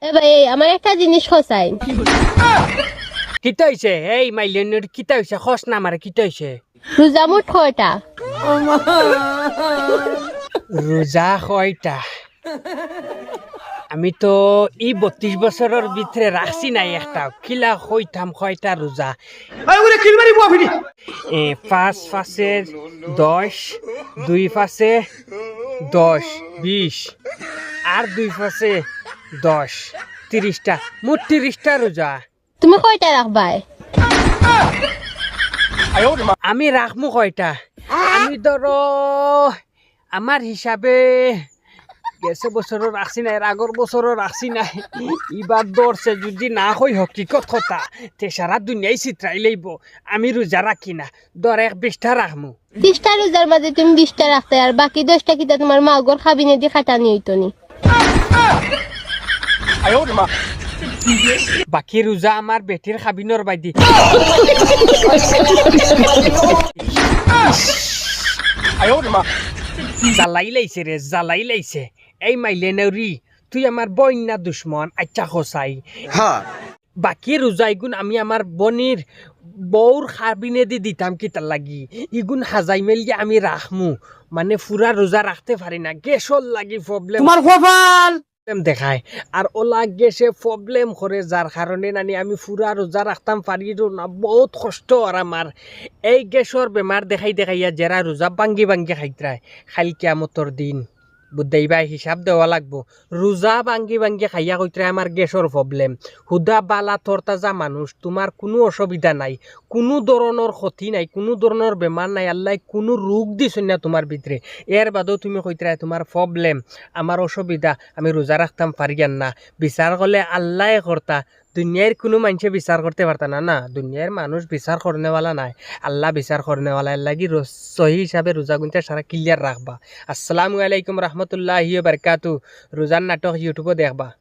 এ ভাই আমার একটা জিনিস খসাই। কিতা হইছে এই মাইলেনের কিতা হইছে খস না মারে কিতা হইছে রোজা মোট কয়টা? রোজা কয়টা আমি তো এই 32 বছরের ভিতরে রাখছি নাই একটা কিলা কইতাম কয়টা রোজা পাঁচ পাঁচের 10 দুই পাঁচে 10 20 আর দুই পাঁচে 10 30টা মোট 30টা রোজা তুমি কয়টা রাখবাই? আমি রাখমু কয়টা আমি ধরো আমার হিসাবে গেছে বছরও রাখছি নাই আগর বছরও রাখছি নাই এবার ধরছে যদি না হই হকিকত কথা তে সারা দুনিয়ায় চিত্রাই লইব আমি রোজা রাখি না ধর 20টা রাখমু 30টা রোজার মাঝে তুমি 20টা রাখতে আর বাকি 10টা কিতা তোমার মা গর খাবিনে দিয়ে খাটানি হইতো নি? বাকি রোজা আমার বেটির খাবিনর বাইদি জ্বালাই লাইছে রে জ্বালাই লাইছে এই মাইলে নেউরি তুই আমার বন্যা দুশ্মন আচ্ছা খসাই বাকি রোজা ইগুন আমি আমার বনির বউর খাবিনে দি দিতাম কিতার লাগি ইগুন হাজাই মেলিয়ে আমি রাখমু মানে পুরা রোজা রাখতে পারি না গ্যাসর লাগি প্রবলেম তোমার কপাল দেখায় আর ওলা গেছে প্রবলেম করে যার কারণে নানি আমি পুরা রোজা রাখতাম পারি না বহুত কষ্ট আর আমার এই গ্যাসর বেমার দেখাই দেখাইয়া যারা রোজা ভাঙ্গি ভাঙ্গি খাইতরায় খালি কিয়ামতর দিন বুদ্ধাইবাই হিসাব দেওয়া লাগবো রোজা ভাঙ্গি ভাঙ্গি খাইয়া কইতরায় আমার গ্যাসর প্রবলেম হুদা বালা তরতাজা মানুষ তোমার কোনো অসুবিধা নাই কোনো ধরনের ক্ষতি নাই কোনো ধরনের বেমার নাই আল্লাহ কোনো রোগ দিছে না তোমার ভিতরে এর বাদেও তুমি কইতরায় তোমার প্রবলেম আমার অসুবিধা আমি রোজা রাখতাম পারিয়ান না বিচার করলে আল্লাহ করতা দুনিয়ার কোনো মানুষে বিচার করতে পারতা না না দুনিয়ার মানুষ বিচার করনেওয়ালা নাই আল্লাহ বিচার করনেওয়ালা লাগি সহি হিসাবে রোজা গুনতে সারা ক্লিয়ার রাখবা আসসালামু আলাইকুম রহমতুল্লাহি বারকাতু রোজার নাটক ইউটিউবে দেখবা।